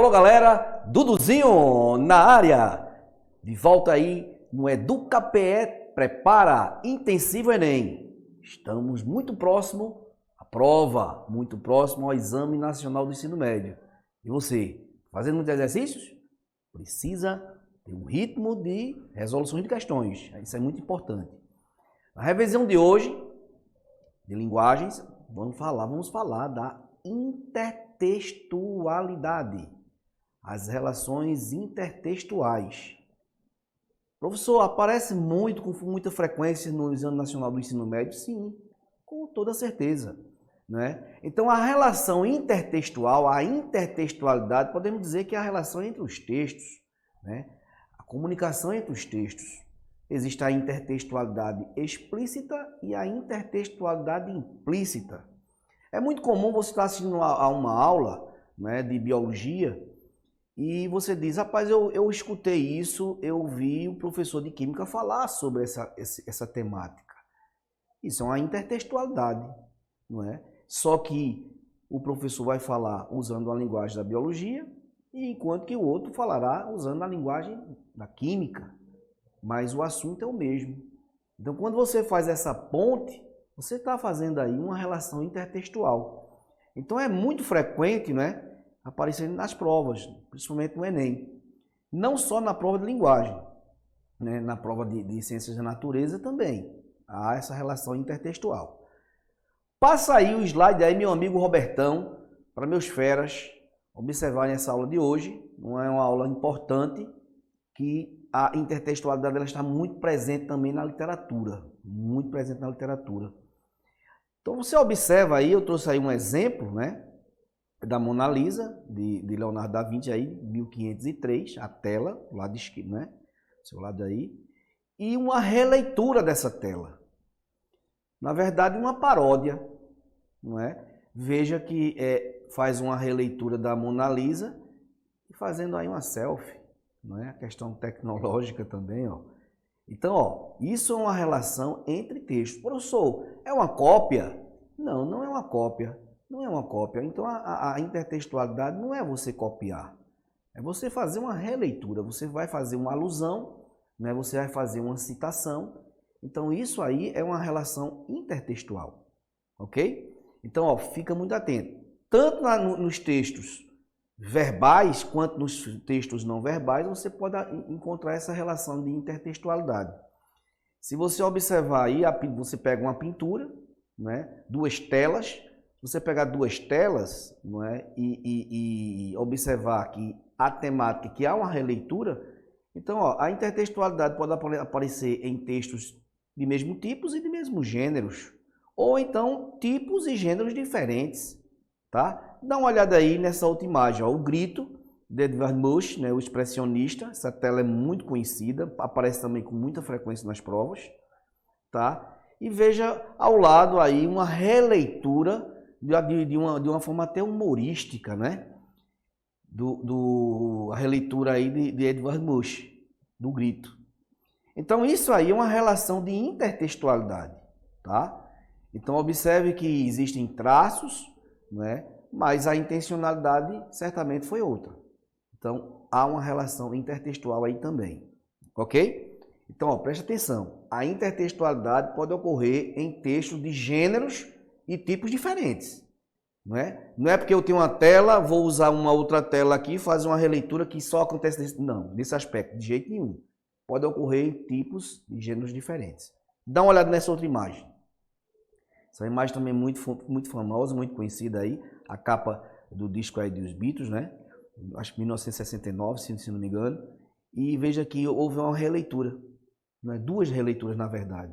alô, galera, Duduzinho na área, de volta aí no EducaPE Prepara Intensivo Enem. Estamos muito próximo à prova, muito próximo ao Exame Nacional do Ensino Médio. E você, fazendo muitos exercícios? Precisa ter um ritmo de resolução de questões, isso é muito importante. Na revisão de hoje, de linguagens, vamos falar da intertextualidade, as relações intertextuais. Professor, aparece muito, com muita frequência no Exame Nacional do Ensino Médio? Sim, com toda certeza. Né? Então, a relação intertextual, a intertextualidade, podemos dizer que é a relação entre os textos, né? A comunicação entre os textos. Existe a intertextualidade explícita e a intertextualidade implícita. É muito comum você estar assistindo a uma aula, né, de biologia e você diz, rapaz, eu escutei isso, eu vi o professor de química falar sobre essa temática. Isso é uma intertextualidade, não é? Só que o professor vai falar usando a linguagem da biologia, enquanto que o outro falará usando a linguagem da química, mas o assunto é o mesmo. Então, quando você faz essa ponte, você está fazendo aí uma relação intertextual. Então, é muito frequente, né, aparecendo nas provas, principalmente no Enem. Não só na prova de linguagem, né, na prova de ciências da natureza também. Há essa relação intertextual. Passa aí o slide aí, meu amigo Robertão, para meus feras observarem essa aula de hoje. Não é uma aula importante, que a intertextualidade ela está muito presente também na literatura. Muito presente na literatura. Então você observa aí, eu trouxe aí um exemplo, né, da Mona Lisa, de Leonardo da Vinci, aí, 1503, a tela, do lado esquerdo, né, seu lado aí, e uma releitura dessa tela. Na verdade, uma paródia, não é? Veja que faz uma releitura da Mona Lisa e fazendo aí uma selfie, não é? A questão tecnológica também, ó. Então, ó, isso é uma relação entre textos. Professor, é uma cópia? Não, não é uma cópia. Não é uma cópia. Então, a intertextualidade não é você copiar. É você fazer uma releitura. Você vai fazer uma alusão, né? Você vai fazer uma citação. Então, isso aí é uma relação intertextual. Ok? Então, ó, fica muito atento. Tanto nos textos verbais quanto nos textos não verbais, você pode encontrar essa relação de intertextualidade. Se você observar aí, você pega uma pintura, né, duas telas, você pegar duas telas, não é, e observar que a temática, que há uma releitura, então ó, a intertextualidade pode aparecer em textos de mesmo tipos e de mesmos gêneros, ou então tipos e gêneros diferentes, tá? Dá uma olhada aí nessa outra imagem, ó, o Grito, de Edvard Munch, né, o expressionista. Essa tela é muito conhecida, aparece também com muita frequência nas provas, tá? E veja ao lado aí uma releitura de uma forma até humorística, né? A releitura aí de Edvard Munch, do Grito. Então isso aí é uma relação de intertextualidade, tá? Então observe que existem traços, né? Mas a intencionalidade certamente foi outra. Então, há uma relação intertextual aí também. Ok? Então, ó, preste atenção. A intertextualidade pode ocorrer em textos de gêneros e tipos diferentes. Não é porque eu tenho uma tela, vou usar uma outra tela aqui e fazer uma releitura que só acontece nesse aspecto, de jeito nenhum. Pode ocorrer em tipos de gêneros diferentes. Dá uma olhada nessa outra imagem. Essa imagem também é muito famosa, muito conhecida aí, a capa do disco aí dos Beatles, né? Acho que 1969, se não me engano. E veja que houve uma releitura, né? Duas releituras na verdade,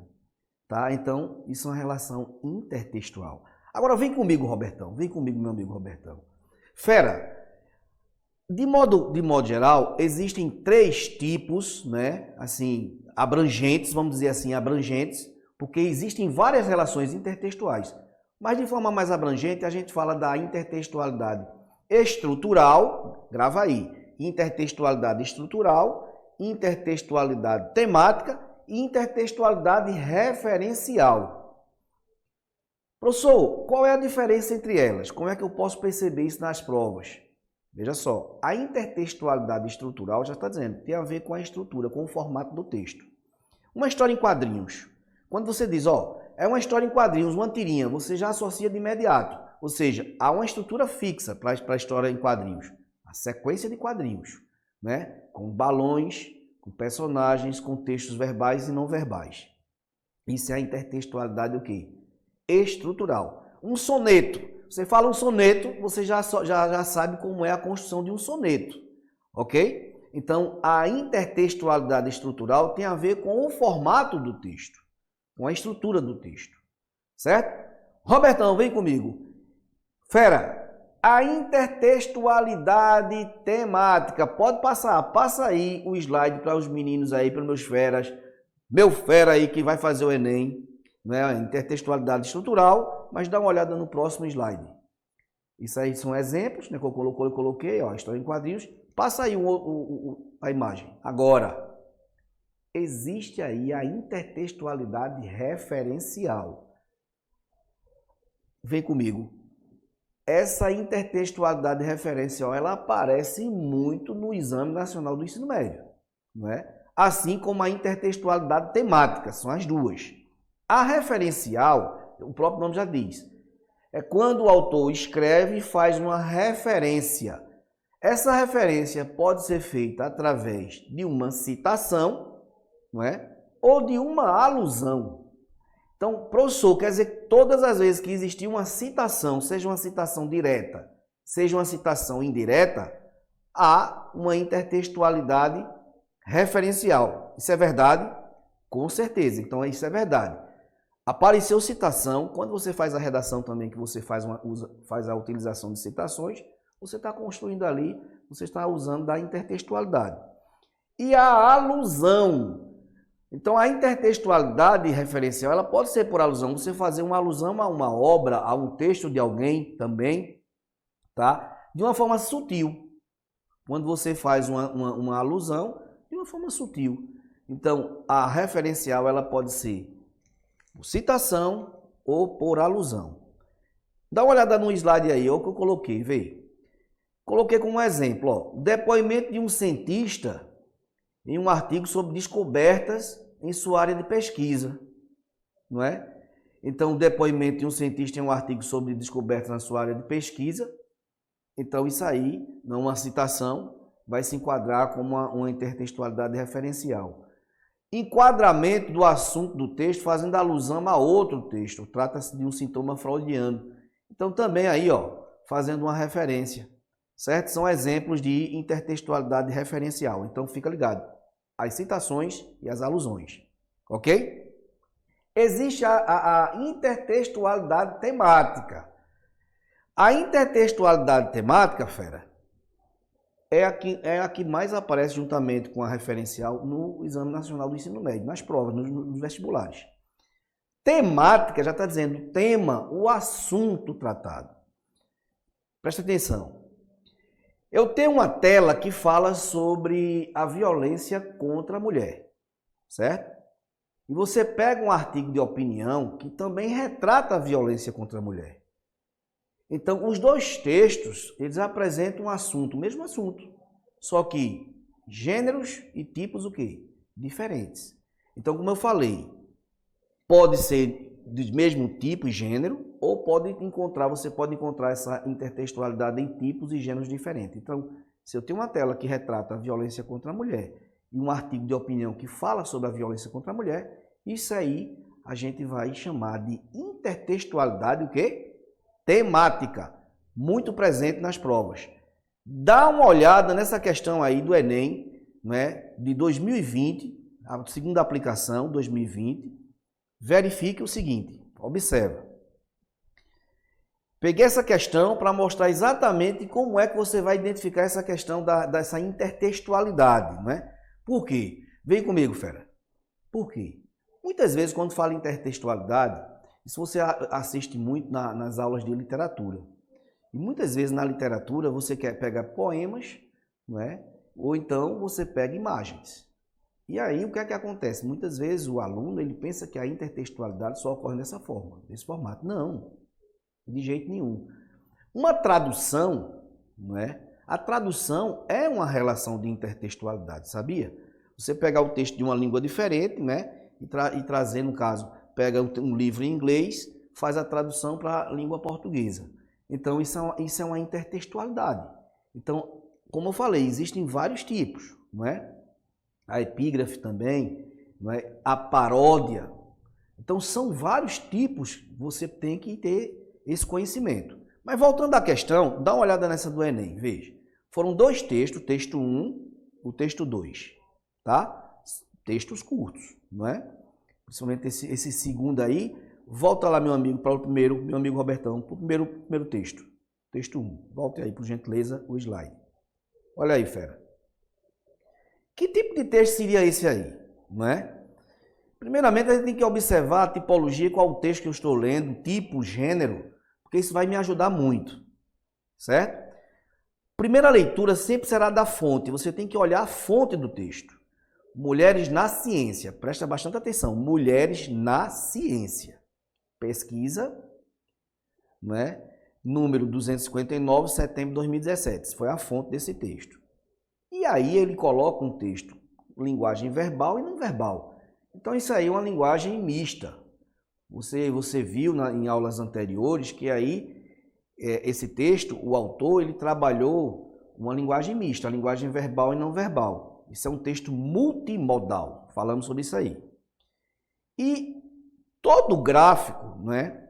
tá? Então, isso é uma relação intertextual. Agora vem comigo, Robertão, vem comigo, meu amigo Robertão. Fera, de modo geral, existem três tipos, né? Assim, abrangentes, vamos dizer assim, abrangentes, porque existem várias relações intertextuais. Mas de forma mais abrangente, a gente fala da intertextualidade estrutural, grava aí, intertextualidade estrutural, intertextualidade temática e intertextualidade referencial. Professor, qual é a diferença entre elas? Como é que eu posso perceber isso nas provas? Veja só, a intertextualidade estrutural já está dizendo, tem a ver com a estrutura, com o formato do texto. Uma história em quadrinhos. Quando você diz, ó, é uma história em quadrinhos, uma tirinha, você já associa de imediato. Ou seja, há uma estrutura fixa para a história em quadrinhos. A sequência de quadrinhos, né? Com balões, com personagens, com textos verbais e não verbais. Isso é a intertextualidade o quê? Estrutural. Um soneto. Você fala um soneto, você já sabe como é a construção de um soneto, ok? Então, a intertextualidade estrutural tem a ver com o formato do texto, com a estrutura do texto, certo? Robertão, vem comigo. Fera, a intertextualidade temática, pode passar, passa aí o slide para os meninos aí, para os meus feras, meu fera aí que vai fazer o Enem, né? Intertextualidade estrutural, mas dá uma olhada no próximo slide. Isso aí são exemplos, né, que eu coloquei, ó, história em quadrinhos. Passa aí a imagem. Agora, existe aí a intertextualidade referencial. Vem comigo. Essa intertextualidade referencial, ela aparece muito no Exame Nacional do Ensino Médio, não é? Assim como a intertextualidade temática, são as duas. A referencial, o próprio nome já diz, é quando o autor escreve e faz uma referência. Essa referência pode ser feita através de uma citação, não é? Ou de uma alusão. Então, professor, quer dizer que todas as vezes que existir uma citação, seja uma citação direta, seja uma citação indireta, há uma intertextualidade referencial. Isso é verdade? Com certeza. Então, isso é verdade. Apareceu citação, quando você faz a redação também, que você faz a utilização de citações, você está construindo ali, você está usando da intertextualidade. E a alusão. Então, a intertextualidade referencial, ela pode ser por alusão, você fazer uma alusão a uma obra, a um texto de alguém também, tá? De uma forma sutil. Quando você faz uma alusão, de uma forma sutil. Então, a referencial, ela pode ser por citação ou por alusão. Dá uma olhada no slide aí, ó, que eu coloquei, vê. Coloquei como exemplo, ó, depoimento de um cientista em um artigo sobre descobertas em sua área de pesquisa, não é? Então, o depoimento de um cientista em um artigo sobre descobertas na sua área de pesquisa, então isso aí, não uma citação, vai se enquadrar como uma intertextualidade referencial. Enquadramento do assunto do texto fazendo alusão a outro texto. Trata-se de um sintoma freudiano. Então também aí, ó, fazendo uma referência, certo? São exemplos de intertextualidade referencial. Então fica ligado. As citações e as alusões. Ok? Existe a intertextualidade temática. A intertextualidade temática, fera, é a que mais aparece juntamente com a referencial no Exame Nacional do Ensino Médio, nas provas, nos vestibulares. Temática, já está dizendo, tema, o assunto tratado. Presta atenção. Eu tenho uma tela que fala sobre a violência contra a mulher, certo? E você pega um artigo de opinião que também retrata a violência contra a mulher. Então, os dois textos, eles apresentam um assunto, o mesmo assunto, só que gêneros e tipos o quê? Diferentes. Então, como eu falei, pode ser do mesmo tipo e gênero, ou você pode encontrar essa intertextualidade em tipos e gêneros diferentes. Então, se eu tenho uma tela que retrata a violência contra a mulher e um artigo de opinião que fala sobre a violência contra a mulher, isso aí a gente vai chamar de intertextualidade o quê? Temática, muito presente nas provas. Dá uma olhada nessa questão aí do Enem, né, de 2020, a segunda aplicação, 2020. Verifique o seguinte, observa. Peguei essa questão para mostrar exatamente como é que você vai identificar essa questão dessa intertextualidade, né? Por quê? Vem comigo, fera. Por quê? Muitas vezes, quando fala em intertextualidade, isso você assiste muito nas aulas de literatura. E muitas vezes na literatura você quer pegar poemas, não é? Ou então você pega imagens. E aí o que é que acontece? Muitas vezes o aluno ele pensa que a intertextualidade só ocorre dessa forma, desse formato. Não, de jeito nenhum. Uma tradução, não é? A tradução é uma relação de intertextualidade, sabia? Você pegar o texto de uma língua diferente, né? E trazer, no caso, pega um livro em inglês, faz a tradução para a língua portuguesa. Então, isso é uma intertextualidade. Então, como eu falei, existem vários tipos, não é? A epígrafe também, não é? A paródia. Então, são vários tipos, você tem que ter esse conhecimento. Mas voltando à questão, dá uma olhada nessa do Enem, veja. Foram dois textos, o texto 1, o texto 2, tá? Textos curtos, não é? Principalmente esse segundo aí. Volta lá, meu amigo, para o primeiro, meu amigo Robertão, para o primeiro texto. Texto 1. Volte aí, por gentileza, o slide. Olha aí, fera. Que tipo de texto seria esse aí, não é? Primeiramente, a gente tem que observar a tipologia, qual o texto que eu estou lendo, tipo, gênero, porque isso vai me ajudar muito, certo? Primeira leitura sempre será da fonte, você tem que olhar a fonte do texto. Mulheres na ciência, presta bastante atenção, mulheres na ciência. Pesquisa, não é? Número 259, setembro de 2017, essa foi a fonte desse texto. E aí ele coloca um texto, linguagem verbal e não verbal. Então isso aí é uma linguagem mista. Você viu em aulas anteriores que aí esse texto, o autor, ele trabalhou uma linguagem mista, a linguagem verbal e não verbal. Isso é um texto multimodal, falamos sobre isso aí. E todo gráfico, não é?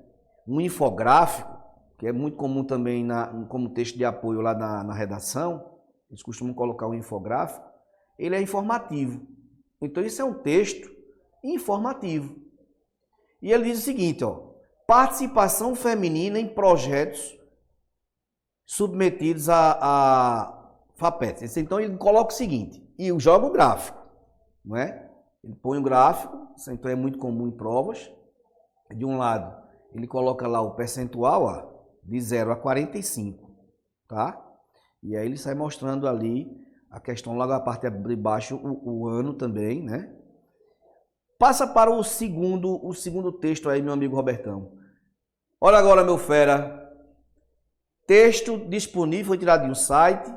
Um infográfico, que é muito comum também como texto de apoio lá na redação, eles costumam colocar um infográfico, ele é informativo. Então isso é um texto informativo. E ele diz o seguinte, ó, participação feminina em projetos submetidos a FAPESP. Então ele coloca o seguinte, e joga o gráfico, não é? Ele põe o gráfico, isso então é muito comum em provas. De um lado, ele coloca lá o percentual, ó, de 0 a 45, tá? E aí ele sai mostrando ali a questão lá da parte de baixo, o ano também, né? Passa para o segundo texto aí, meu amigo Robertão. Olha agora, meu fera. Texto disponível, foi tirado de um site,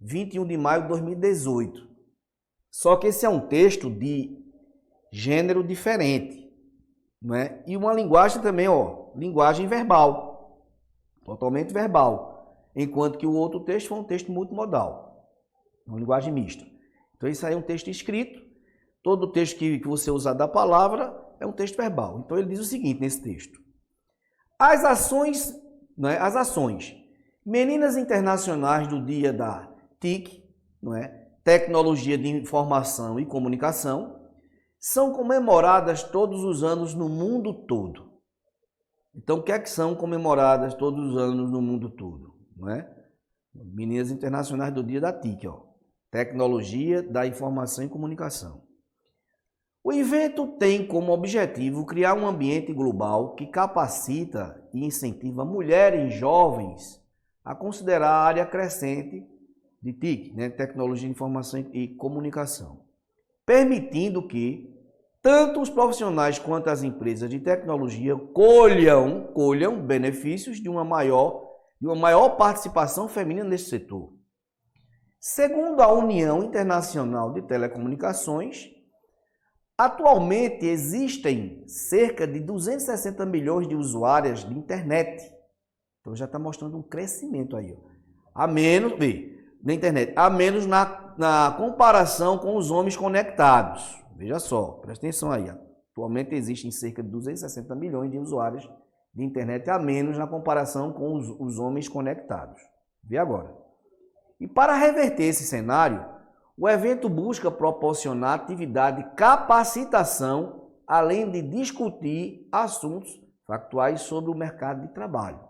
21 de maio de 2018. Só que esse é um texto de gênero diferente, não é? E uma linguagem também, ó, linguagem verbal, totalmente verbal. Enquanto que o outro texto foi um texto multimodal, uma linguagem mista. Então isso aí é um texto escrito, todo texto que você usar da palavra é um texto verbal. Então ele diz o seguinte nesse texto. As ações, não é? As ações. Meninas Internacionais do Dia da TIC, não é? Tecnologia de Informação e Comunicação, são comemoradas todos os anos no mundo todo. Então, o que é que são comemoradas todos os anos no mundo todo? Não é? Meninas Internacionais do Dia da TIC, ó. Tecnologia da Informação e Comunicação. O evento tem como objetivo criar um ambiente global que capacita e incentiva mulheres jovens a considerar a área crescente de TIC, né? Tecnologia de Informação e Comunicação, permitindo que tanto os profissionais quanto as empresas de tecnologia colham benefícios de uma maior participação feminina nesse setor. Segundo a União Internacional de Telecomunicações, atualmente existem cerca de 260 milhões de usuárias de internet. Então já está mostrando um crescimento aí, ó. A menos na comparação com os homens conectados. Veja só, presta atenção aí. Atualmente existem cerca de 260 milhões de usuários de internet a menos na comparação com os homens conectados. Vê agora. E para reverter esse cenário, o evento busca proporcionar atividade de capacitação, além de discutir assuntos factuais sobre o mercado de trabalho.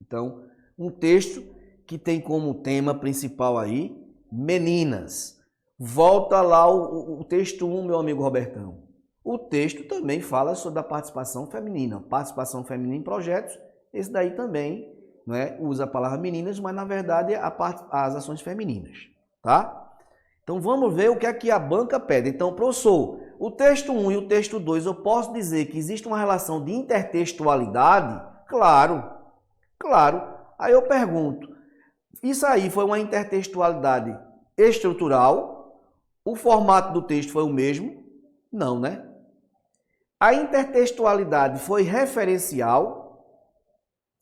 Então, um texto que tem como tema principal aí, meninas. Volta lá o texto 1, meu amigo Robertão. O texto também fala sobre a participação feminina. Participação feminina em projetos, esse daí também, não é, usa a palavra meninas, mas na verdade é as ações femininas, tá? Então vamos ver o que é que a banca pede. Então, professor, o texto 1 e o texto 2, eu posso dizer que existe uma relação de intertextualidade? Claro, claro. Aí eu pergunto, isso aí foi uma intertextualidade estrutural? O formato do texto foi o mesmo? Não, né? A intertextualidade foi referencial?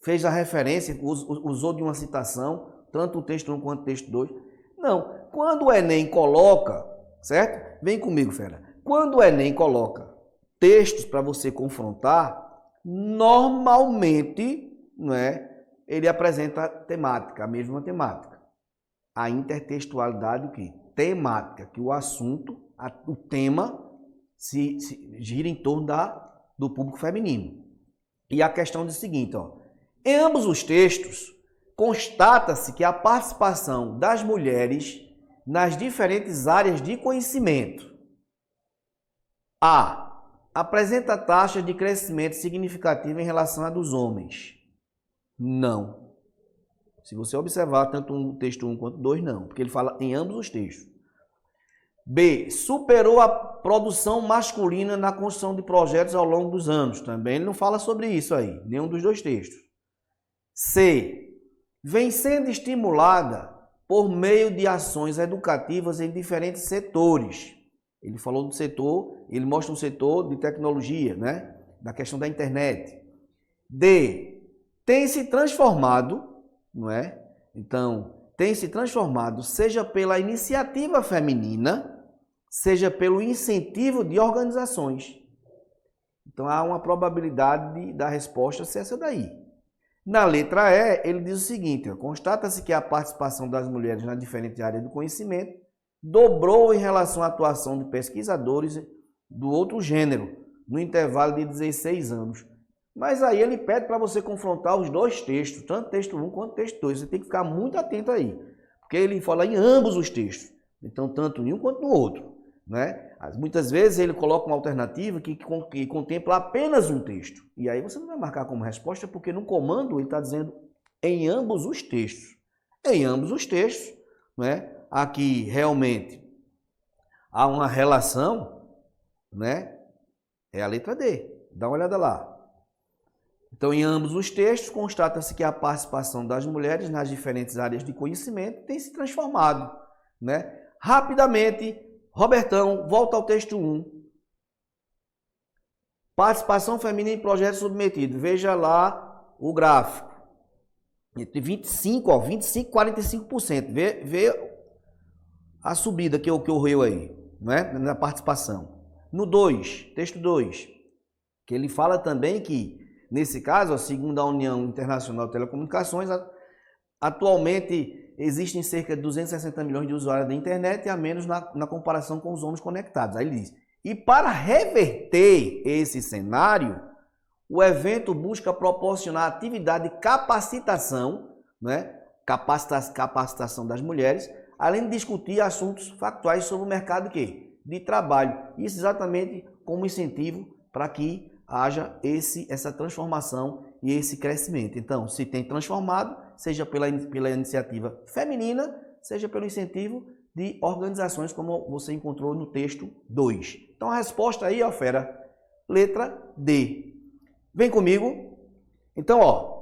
Fez a referência, usou de uma citação, tanto o texto 1 quanto o texto 2? Não. Quando o Enem coloca, certo? Vem comigo, fera. Quando o Enem coloca textos para você confrontar, normalmente, não é, ele apresenta temática, a mesma temática. A intertextualidade, o quê? Temática, que o assunto, o tema, se gira em torno do público feminino. E a questão diz o seguinte, ó, em ambos os textos, constata-se que a participação das mulheres nas diferentes áreas de conhecimento apresenta taxa de crescimento significativa em relação à dos homens. Não. Se você observar tanto o texto 1 quanto 2, não, porque ele fala em ambos os textos. B. Superou a produção masculina na construção de projetos ao longo dos anos. Também ele não fala sobre isso aí, nenhum dos dois textos. C. Vem sendo estimulada por meio de ações educativas em diferentes setores. Ele falou do setor, ele mostra um setor de tecnologia, né? Da questão da internet. D. Tem se transformado, não é? Então, tem se transformado, seja pela iniciativa feminina, seja pelo incentivo de organizações. Então, há uma probabilidade da resposta ser essa daí. Na letra E, ele diz o seguinte, constata-se que a participação das mulheres nas diferentes áreas do conhecimento dobrou em relação à atuação de pesquisadores do outro gênero, no intervalo de 16 anos. Mas aí ele pede para você confrontar os dois textos, tanto texto 1 quanto texto 2. Você tem que ficar muito atento aí, porque ele fala em ambos os textos. Então, tanto em um quanto no outro, né? Muitas vezes ele coloca uma alternativa que contempla apenas um texto. E aí você não vai marcar como resposta, porque no comando ele está dizendo em ambos os textos. Em ambos os textos, né? Aqui realmente há uma relação, né? É a letra D. Dá uma olhada lá. Então, em ambos os textos, constata-se que a participação das mulheres nas diferentes áreas de conhecimento tem se transformado, né? Rapidamente, Robertão, volta ao texto 1. Participação feminina em projetos submetidos. Veja lá o gráfico. Entre 25, 45%. Vê a subida que ocorreu aí, né? Na participação. No 2, texto 2, que ele fala também que, nesse caso, segundo a União Internacional de Telecomunicações, atualmente existem cerca de 260 milhões de usuários da internet e a menos na comparação com os homens conectados. Aí ele diz, e para reverter esse cenário, o evento busca proporcionar atividade de capacitação, né? Capacitação das mulheres, além de discutir assuntos factuais sobre o mercado de trabalho. Isso exatamente como incentivo para que haja essa transformação e esse crescimento. Então, se tem transformado, seja pela iniciativa feminina, seja pelo incentivo de organizações, como você encontrou no texto 2. Então, a resposta aí, ó, fera, letra D. Vem comigo. Então, ó,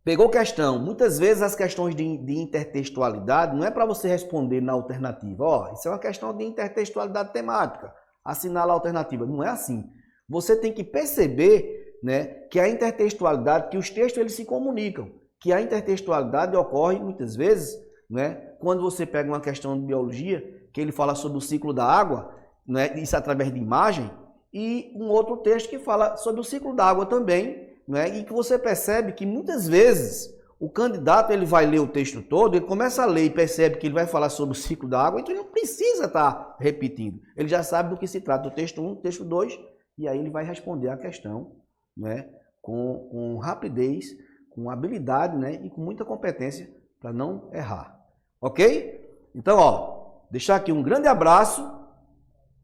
pegou questão. Muitas vezes as questões de intertextualidade não é para você responder na alternativa. Ó, isso é uma questão de intertextualidade temática. Assinala a alternativa. Não é assim. Você tem que perceber, né, que a intertextualidade, que os textos eles se comunicam, que a intertextualidade ocorre muitas vezes, né, quando você pega uma questão de biologia, que ele fala sobre o ciclo da água, né, isso através de imagem, e um outro texto que fala sobre o ciclo da água também, né, e que você percebe que muitas vezes o candidato ele vai ler o texto todo, ele começa a ler e percebe que ele vai falar sobre o ciclo da água, então ele não precisa estar repetindo. Ele já sabe do que se trata, do texto 1, do texto 2, e aí ele vai responder a questão, né, com rapidez, com habilidade, né, e com muita competência para não errar. Ok? Então, ó, deixar aqui um grande abraço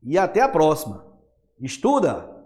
e até a próxima. Estuda!